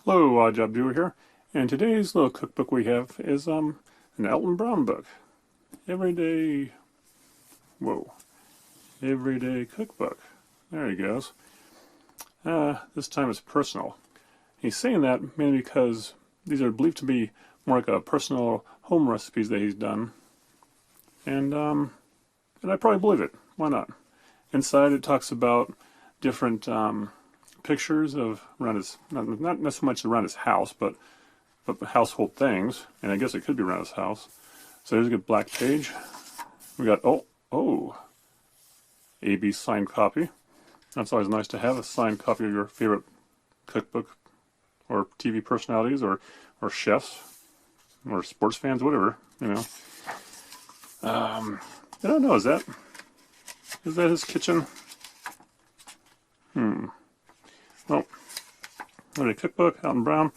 Hello, Odd Job Doer here, and today's little cookbook we have is an Alton Brown book. Everyday cookbook. There he goes. This time it's personal. He's saying that mainly because these are believed to be more like a personal home recipes that he's done, and I probably believe it. Why not? Inside it talks about different pictures of around his, not so much around his house, but household things, and I guess it could be around his house. So here's a good black page. We got AB signed copy. That's always nice to have, a signed copy of your favorite cookbook or TV personalities or chefs or sports fans, whatever, you know. I don't know, is that his kitchen? Well, there's a cookbook, Alton Brown,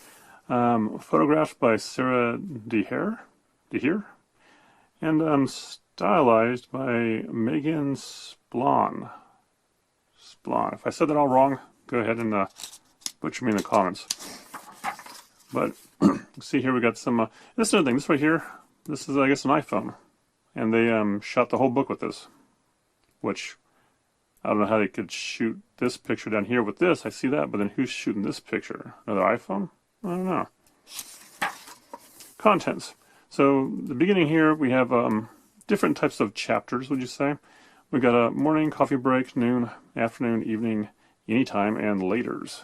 photographed by Sarah DeHere, and stylized by Megan Splon. If I said that all wrong, go ahead and butcher me in the comments. But see here, we got some. This is another thing. This right here, this is, I guess, an iPhone, and they shot the whole book with this, which I don't know how they could shoot this picture down here with this. I see that, but then who's shooting this picture? Another iPhone? I don't know. Contents. So the beginning here, we have different types of chapters, would you say? We've got a morning, coffee break, noon, afternoon, evening, anytime, and laters.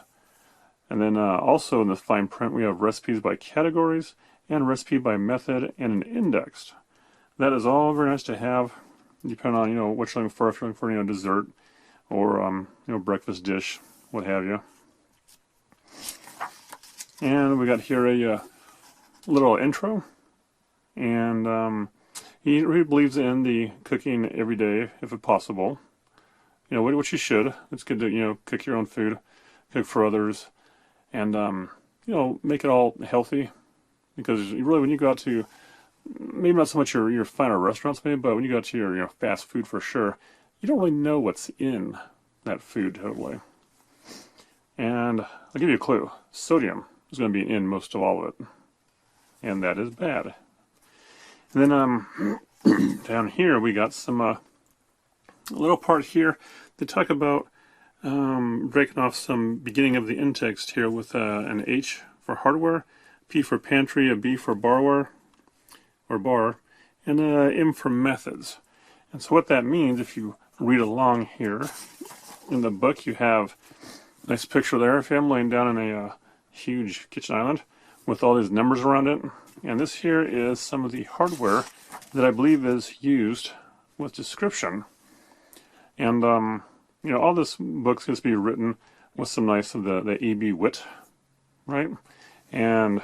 And then also in the fine print, we have recipes by categories and recipe by method and an indexed. That is all very nice to have, depending on, what you're looking for. If you're looking for, dessert or, breakfast dish, what have you. And we got here a little intro. And he believes in the cooking every day, if possible. What you should. It's good to, cook your own food, cook for others, and, make it all healthy. Because really, when you go out to, maybe not so much your finer restaurants, maybe, but when you go out to your fast food for sure, you don't really know what's in that food totally. And I'll give you a clue. Sodium is going to be in most of all of it. And that is bad. And then down here we got some a little part here. They talk about breaking off some beginning of the in-text here with an H for hardware, P for pantry, a B for borrower or bar, and an M for methods. And so what that means, if you read along here in the book, you have a nice picture there of him laying down in a huge kitchen island with all these numbers around it. And this here is some of the hardware that I believe is used with description. And, all this book's going to be written with some nice of the AB wit, right? And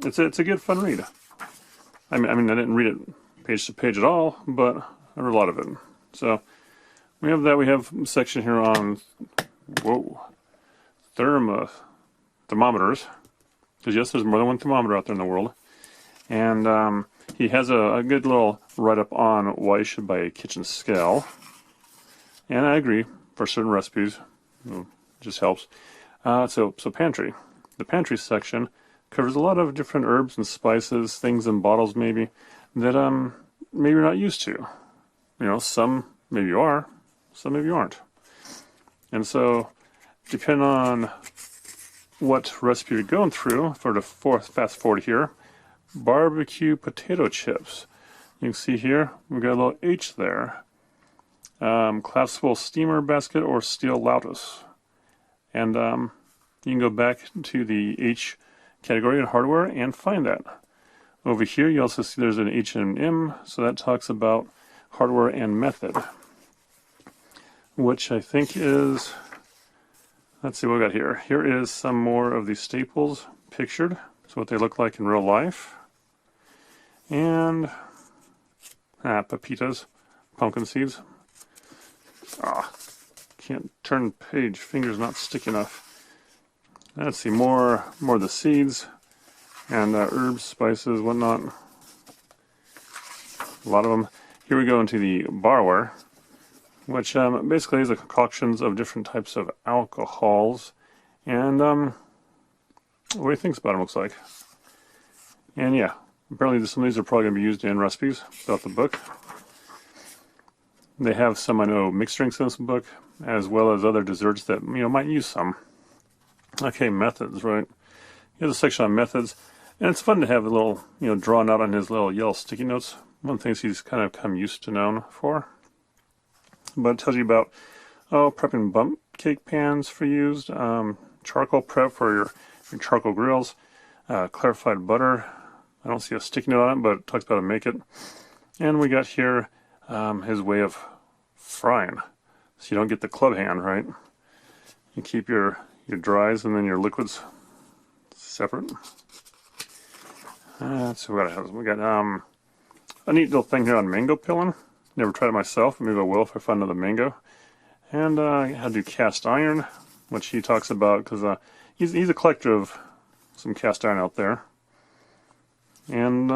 it's a good fun read. I mean, I didn't read it page to page at all, but I read a lot of it. So we have that. We have a section here on, thermometers. Because yes, there's more than one thermometer out there in the world. And he has a good little write-up on why you should buy a kitchen scale. And I agree, for certain recipes, it just helps. So pantry. The pantry section covers a lot of different herbs and spices, things in bottles maybe, that maybe you're not used to. Some maybe you are, some maybe you aren't. And so, depending on what recipe you're going through, for the fast forward here, barbecue potato chips. You can see here, we've got a little H there. Collapsible steamer basket or steel lotus. And you can go back to the H category in hardware and find that. Over here, you also see there's an H and an M, so that talks about hardware and method, which I think is, let's see what we got here. Here is some more of the staples pictured, so what they look like in real life. And pepitas, pumpkin seeds. Can't turn page, finger's not sticky enough. Let's see, more of the seeds and herbs, spices, whatnot. A lot of them. Here we go into the barware, which basically is a concoctions of different types of alcohols, and what he thinks about them, looks like. And yeah, apparently some of these are probably going to be used in recipes throughout the book. They have some, I know, mixed drinks in this book, as well as other desserts that, might use some. Okay, methods, right? Here's a section on methods. And it's fun to have a little, drawn out on his little yellow sticky notes. One of the things he's kind of come used to known for. But it tells you about, prepping bump cake pans for used, charcoal prep for your charcoal grills, clarified butter. I don't see a sticky note on it, but it talks about how to make it. And we got here his way of frying, so you don't get the club hand, right? You keep your dries and then your liquids separate. So we got a neat little thing here on mango peeling. Never tried it myself, maybe I will if I find another mango. And how to do cast iron, which he talks about because he's a collector of some cast iron out there. And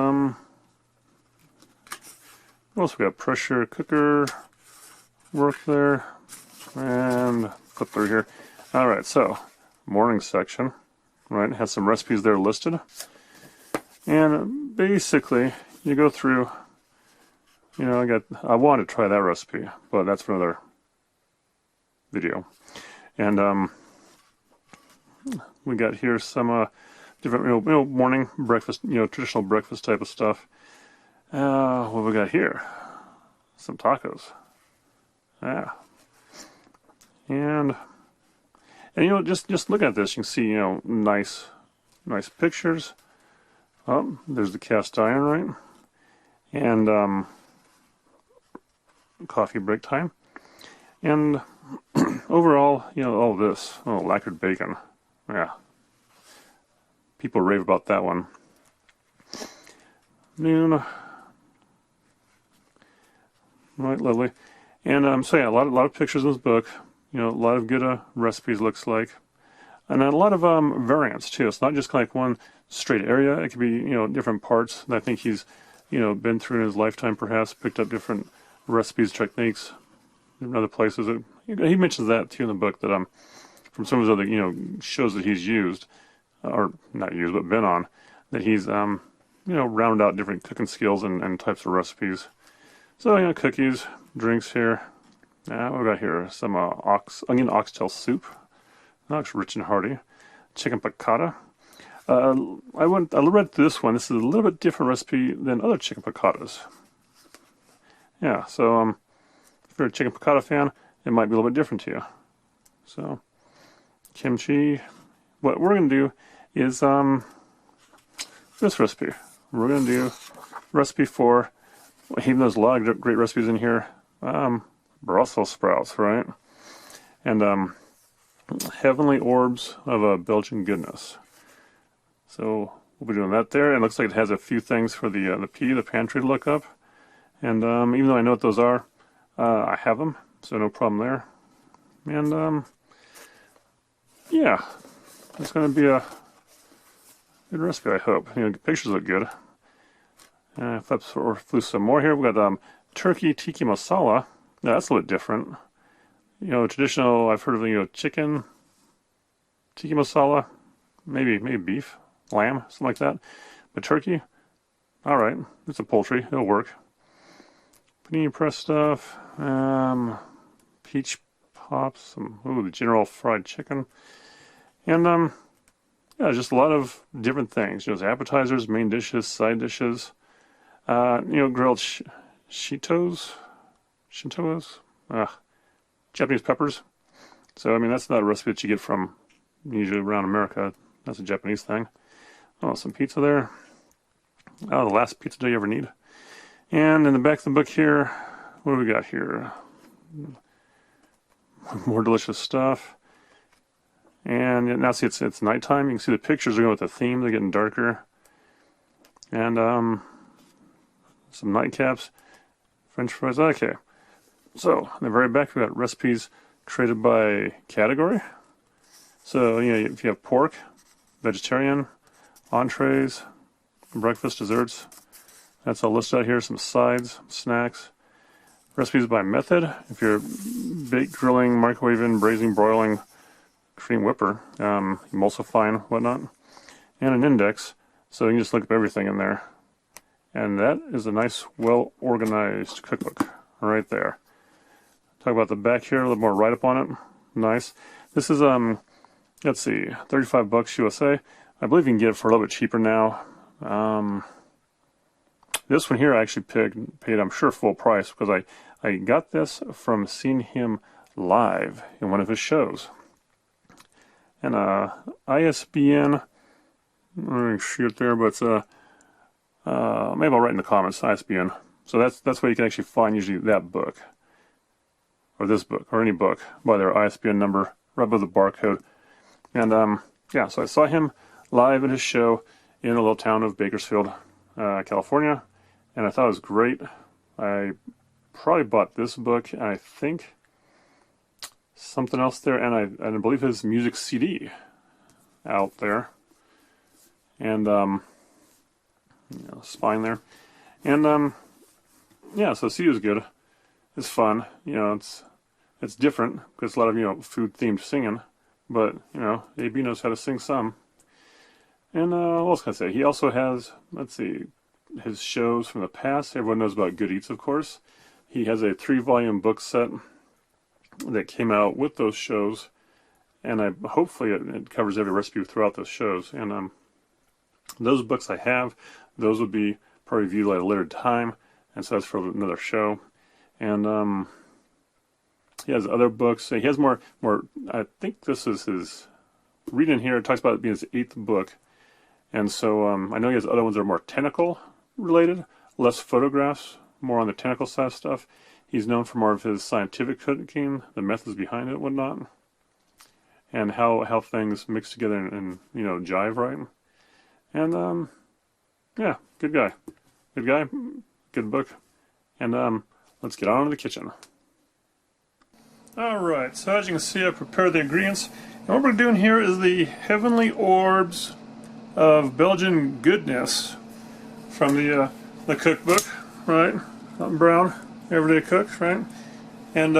what else we got? Pressure cooker work there, and flip through here. All right, so morning section, right? Has some recipes there listed, and basically you go through. I want to try that recipe, but that's for another video. And we got here some different morning breakfast, traditional breakfast type of stuff. What we got here? Some tacos. Yeah. And just look at this, you can see, nice pictures. Oh, there's the cast iron, right? And coffee break time. And overall, all this, lacquered bacon. Yeah. People rave about that one. Noon. Right, lovely. And so yeah, a lot of pictures in this book. A lot of good recipes, looks like, and a lot of variants too. It's not just like one straight area. It could be different parts that I think he's been through in his lifetime. Perhaps picked up different recipes, techniques in other places. He mentions that too in the book, that from some of his other shows that he's used, or not used but been on, that he's rounded out different cooking skills and types of recipes. So cookies, drinks here. What we got here? Some onion oxtail soup. Looks rich and hearty. Chicken piccata. I read through this one. This is a little bit different recipe than other chicken piccatas. Yeah, so if you're a chicken piccata fan, it might be a little bit different to you. So kimchi. What we're gonna do is this recipe. We're gonna do recipe for, even though there's a lot of great recipes in here, Brussels sprouts, right? And heavenly orbs of Belgian goodness. So we'll be doing that there. And it looks like it has a few things for the pantry to look up. And even though I know what those are, I have them, so no problem there. And yeah, it's going to be a good recipe, I hope. The pictures look good. Flip through some more here. We've got turkey tikka masala. Now, that's a little bit different. Traditional, I've heard of, chicken tikka masala, maybe beef, lamb, something like that. But turkey, all right, it's a poultry, it'll work. Panini press stuff, peach pops, the general fried chicken, and yeah, just a lot of different things. There's appetizers, main dishes, side dishes. Grilled shintos, Japanese peppers. So that's not a recipe that you get from usually around America. That's a Japanese thing. Oh, some pizza there. Oh, the last pizza day you ever need. And in the back of the book here, what do we got here? More delicious stuff. And now see, it's nighttime. You can see the pictures are going with the theme. They're getting darker. And some nightcaps, French fries. Okay. So in the very back, we got recipes created by category. So if you have pork, vegetarian, entrees, breakfast, desserts, that's all listed out here. Some sides, snacks, recipes by method. If you're bake, grilling, microwaving, braising, broiling, cream whipper, emulsifying, whatnot. and an index, so you can just look up everything in there. And that is a nice, well-organized cookbook right there. Talk about the back here, a little more write-up on it. Nice. This is, let's see, $35 U.S.A. I believe you can get it for a little bit cheaper now. This one here I actually paid, I'm sure, full price, because I got this from seeing him live in one of his shows. And ISBN, I'm going to shoot there, but it's maybe I'll write in the comments, ISBN. So that's where you can actually find usually that book, or this book, or any book by their ISBN number right above the barcode. And yeah, so I saw him live at his show in a little town of Bakersfield, California, and I thought it was great. I probably bought this book, and I think something else there, and I believe his music CD out there, and you know, spine there, and yeah, so the CD was good. It's fun, you know. It's different because a lot of, you know, food themed singing, but you know, AB knows how to sing some. And what else can I say? He also has, let's see, his shows from the past. Everyone knows about Good Eats, of course. He has a 3-volume book set that came out with those shows, and hopefully it covers every recipe throughout those shows. And those books I have, those would be probably viewed at a later time, and so that's for another show. And he has other books. He has more. I think this is his. Reading here, it talks about it being his 8th book, and so I know he has other ones that are more technical related, less photographs, more on the technical side of stuff. He's known for more of his scientific cooking, the methods behind it, whatnot, and how things mix together and you know, jive right. And yeah, good guy, good book. And let's get on to the kitchen. Alright, so as you can see, I prepared the ingredients. And what we're doing here is the Heavenly Orbs of Belgian Goodness from the cookbook, right? Alton Brown, Everyday Cooks, right? And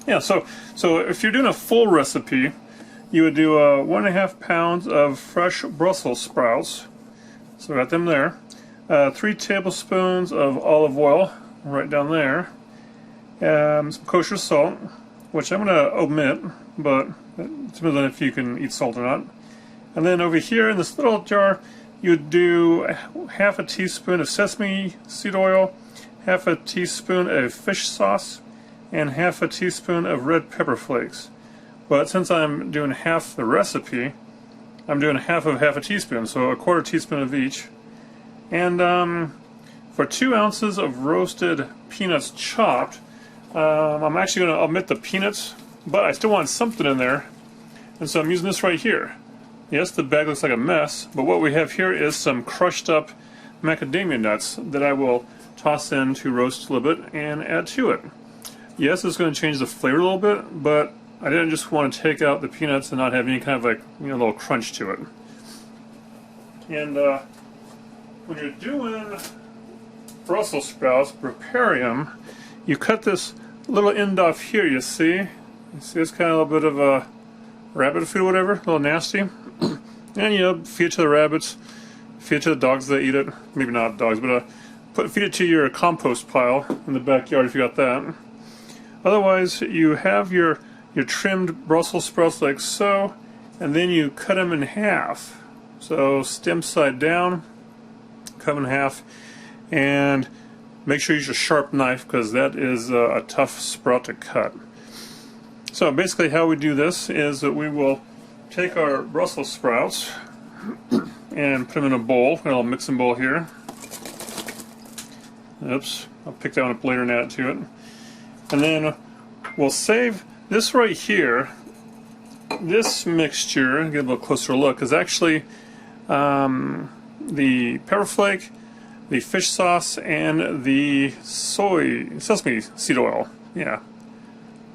yeah, so if you're doing a full recipe, you would do 1.5 pounds of fresh Brussels sprouts. So I got them there. 3 tablespoons of olive oil, right down there. Some kosher salt, which I'm going to omit, but it depends on if you can eat salt or not. And then over here in this little jar, you would do 1/2 teaspoon of sesame seed oil, 1/2 teaspoon of fish sauce, and 1/2 teaspoon of red pepper flakes. But since I'm doing half the recipe, I'm doing 1/2 teaspoon, so 1/4 teaspoon of each. And for 2 ounces of roasted peanuts chopped, I'm actually going to omit the peanuts, but I still want something in there, and so I'm using this right here. Yes, the bag looks like a mess, but what we have here is some crushed up macadamia nuts that I will toss in to roast a little bit and add to it. Yes, it's going to change the flavor a little bit, but I didn't just want to take out the peanuts and not have any kind of, like, you know, little crunch to it. And when you're doing Brussels sprouts, preparing them, you cut this little end off here, you see? You see, it's kind of a little bit of a rabbit food or whatever, a little nasty. And, you know, feed it to the rabbits, feed it to the dogs that eat it. Maybe not dogs, but feed it to your compost pile in the backyard if you got that. Otherwise, you have your trimmed Brussels sprouts like so, and then you cut them in half. So stem side down, cut them in half, and make sure you use a sharp knife because that is a tough sprout to cut. So basically how we do this is that we will take our Brussels sprouts and put them in a bowl, a little mixing bowl here. Oops, I'll pick that one up later and add it to it. And then we'll save this right here. This mixture, get a little closer look, is actually the pepper flake, the fish sauce, and the sesame seed oil. Yeah,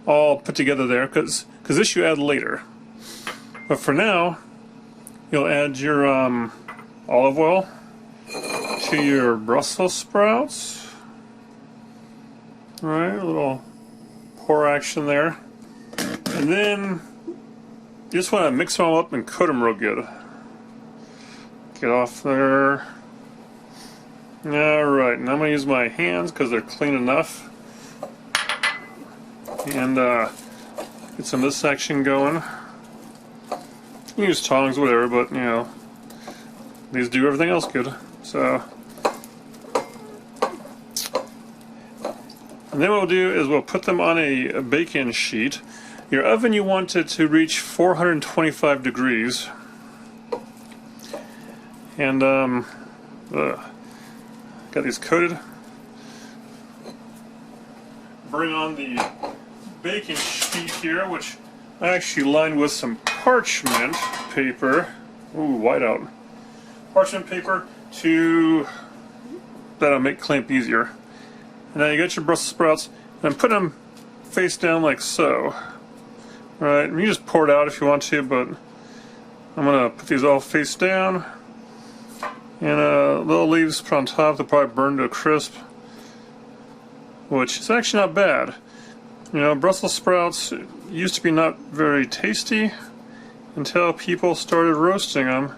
all put together there because this you add later. But for now, you'll add your olive oil to your Brussels sprouts. All right, a little pour action there, and then you just want to mix them all up and coat them real good. Get off there. Alright, now I'm going to use my hands because they're clean enough. And get some of this section going. You can use tongs, whatever, but you know, these do everything else good. So, and then what we'll do is we'll put them on a baking sheet. Your oven, you want it to reach 425 degrees. And got these coated. Bring on the baking sheet here, which I actually lined with some parchment paper. Ooh, whiteout. Parchment paper to that'll make clamp easier. And now you got your Brussels sprouts, and put them face down like so. Alright, you just pour it out if you want to, but I'm gonna put these all face down. And little leaves put on top, they'll probably burn to a crisp, which is actually not bad. You know, Brussels sprouts used to be not very tasty until people started roasting them,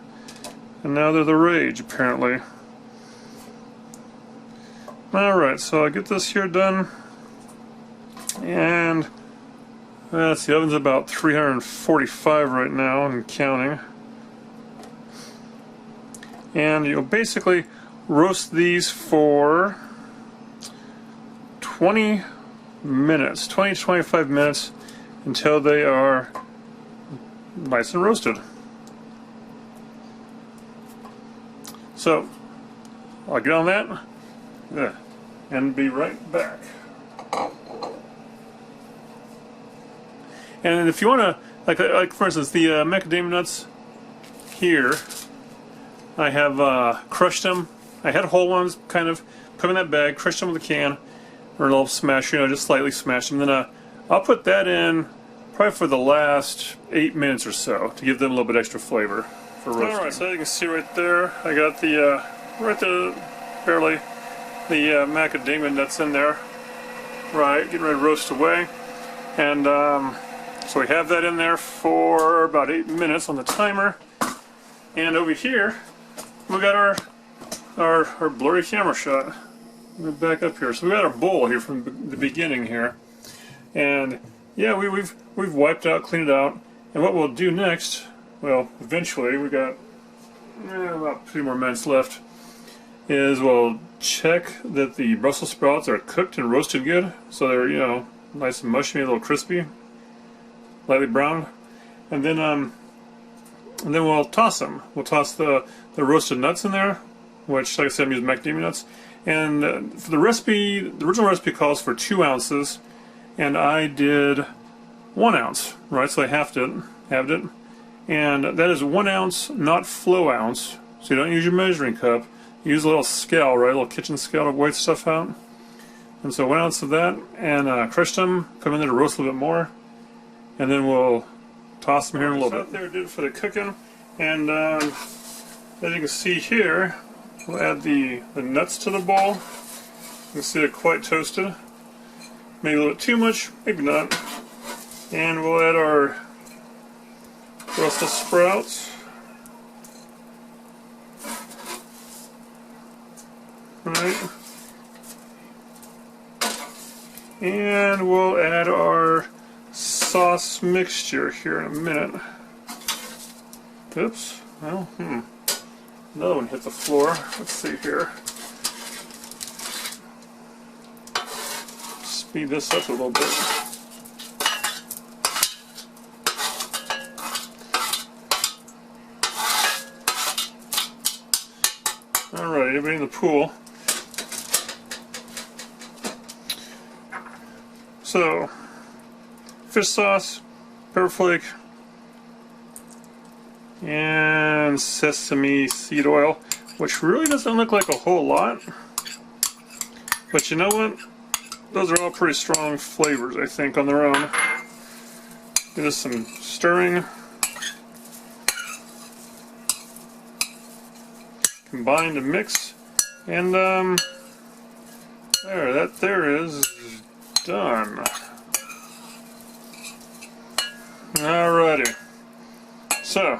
and now they're the rage, apparently. Alright, so I get this here done, and let's see, the oven's about 345 right now and counting. And you'll basically roast these for 20 minutes, 20 to 25 minutes, until they are nice and roasted. So, I'll get on that and be right back. And if you want to, like for instance, the macadamia nuts here, I have crushed them. I had whole ones, kind of put them in that bag, crushed them with a can, or a little smash, you know, just slightly smash them. Then I'll put that in probably for the last 8 minutes or so to give them a little bit extra flavor for roasting. Alright, so you can see right there, I got the, right there, barely, the macadamia nuts in there. Right, getting ready to roast away. And so we have that in there for about 8 minutes on the timer. And over here, we got our blurry camera shot. Let me back up here. So we got our bowl here from the beginning here, and yeah, we've wiped out, cleaned it out. And what we'll do next, well, eventually we got about 2 more minutes left, is we'll check that the Brussels sprouts are cooked and roasted good, so they're, you know, nice and mushy, a little crispy, lightly browned, and then we'll toss them. We'll toss the roasted nuts in there, which, like I said, I'm using macadamia nuts. And for the recipe, the original recipe calls for 2 ounces, and I did 1 ounce, right? So I halved it, and that is 1 ounce, not flow ounce. So you don't use your measuring cup. You use a little scale, right? A little kitchen scale to weigh stuff out. And so 1 ounce of that, and crushed them, put them in there to roast a little bit more, and then we'll toss them here in a little bit. There, did it for the cooking, and as you can see here, we'll add the nuts to the bowl. You can see they're quite toasted. Maybe a little bit too much, maybe not. And we'll add our Brussels sprouts. Alright. And we'll add our sauce mixture here in a minute. Oops. Well, another one hit the floor. Let's see here. Speed this up a little bit. Alright, everybody in the pool. So, fish sauce, pepper flake, and sesame seed oil, which really doesn't look like a whole lot, but you know what? Those are all pretty strong flavors, I think, on their own. Give this some stirring. Combine to mix, and there is done. Alrighty. So,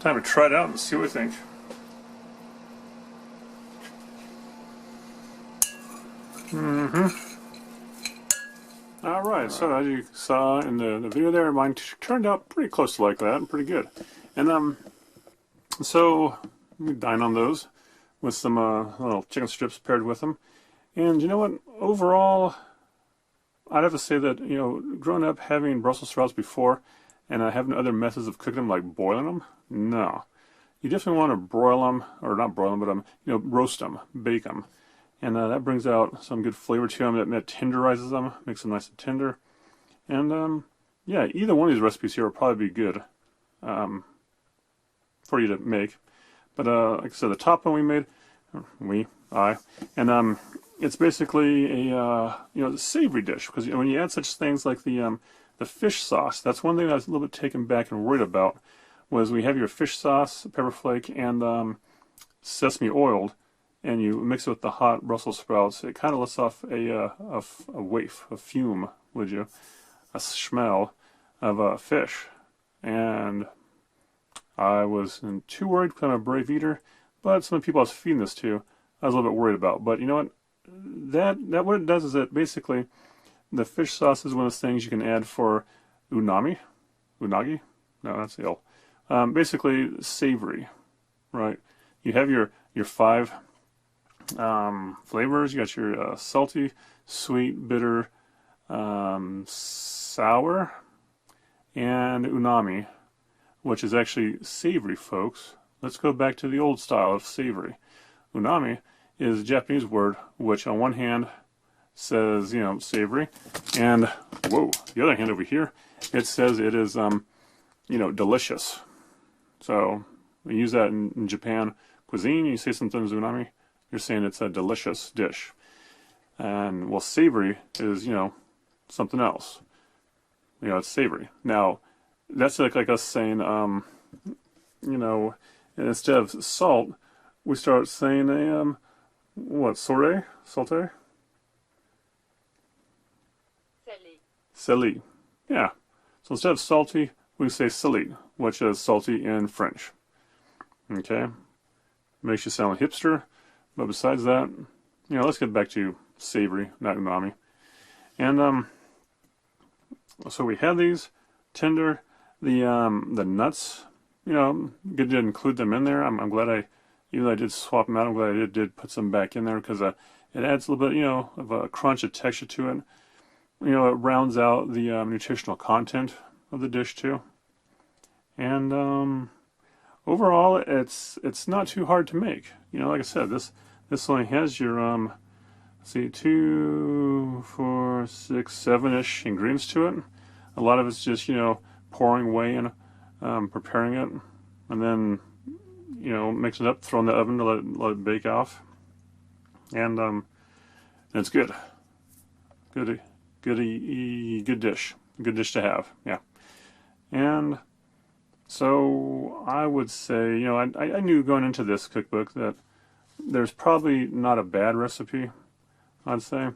time to try it out and see what we think. Alright, so as you saw in the video there, mine turned out pretty close to like that, and pretty good. And so we dine on those with some little chicken strips paired with them. And you know what? Overall, I'd have to say that, you know, growing up having Brussels sprouts before and having other methods of cooking them, like boiling them, no. You definitely want to broil them, or not broil them, but you know, roast them, bake them. And that brings out some good flavor to them. That tenderizes them, makes them nice and tender. And yeah, either one of these recipes here will probably be good for you to make. But like I said, the top one we made, and it's basically a you know, the savory dish, because when you add such things like the fish sauce, that's one thing I was a little bit taken back and worried about. Was we have your fish sauce, pepper flake, and sesame oiled, and you mix it with the hot Brussels sprouts. It kind of lets off a waft, a fume, would you? A smell of fish. And I wasn't too worried because I'm a brave eater, but some of the people I was feeding this to, I was a little bit worried about. But you know what? That what it does is that basically the fish sauce is one of those things you can add for unagi? No, that's ill. Basically savory, right? You have your 5 flavors. You got your salty, sweet, bitter, sour, and umami, which is actually savory, folks. Let's go back to the old style of savory. Umami is a Japanese word which on one hand says, you know, savory, and whoa, the other hand over here, it says it is, you know, delicious. So we use that in Japan cuisine. You say something's umami, you're saying it's a delicious dish. And well, savory is, you know, something else. You know, it's savory. Now, that's like us saying, you know, instead of salt, we start saying what, saute? Salé. Salé. Yeah. So instead of salty, we say salé, which is salty in French. Okay? Makes you sound like a hipster, but besides that, you know, let's get back to savory, not umami. And so we have these tender, the nuts, you know, good to include them in there. I'm glad even though I did swap them out, I'm glad I did put some back in there, because it adds a little bit, you know, of a crunch, a texture to it. You know, it rounds out the nutritional content of the dish too. And overall, it's not too hard to make. You know, like I said, this only has your see, 2, 4, 6, 7-ish ingredients to it. A lot of it's just, you know, pouring away and preparing it, and then, you know, mix it up, throw in the oven to let it bake off, and it's good. Good dish to have. Yeah. And so I would say, you know, I knew going into this cookbook that there's probably not a bad recipe, I'd say.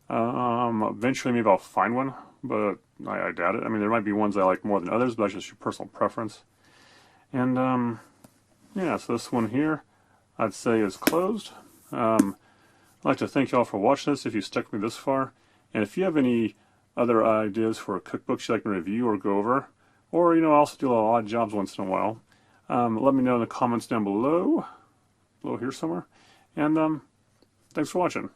Eventually maybe I'll find one, but I doubt it. I mean, there might be ones I like more than others, but that's just your personal preference. And yeah, so this one here, I'd say is closed. I'd like to thank you all for watching this, if you stuck with me this far. And if you have any other ideas for cookbooks you'd like me to review or go over, or, you know, I also do a lot of odd jobs once in a while, let me know in the comments down below here somewhere. And thanks for watching.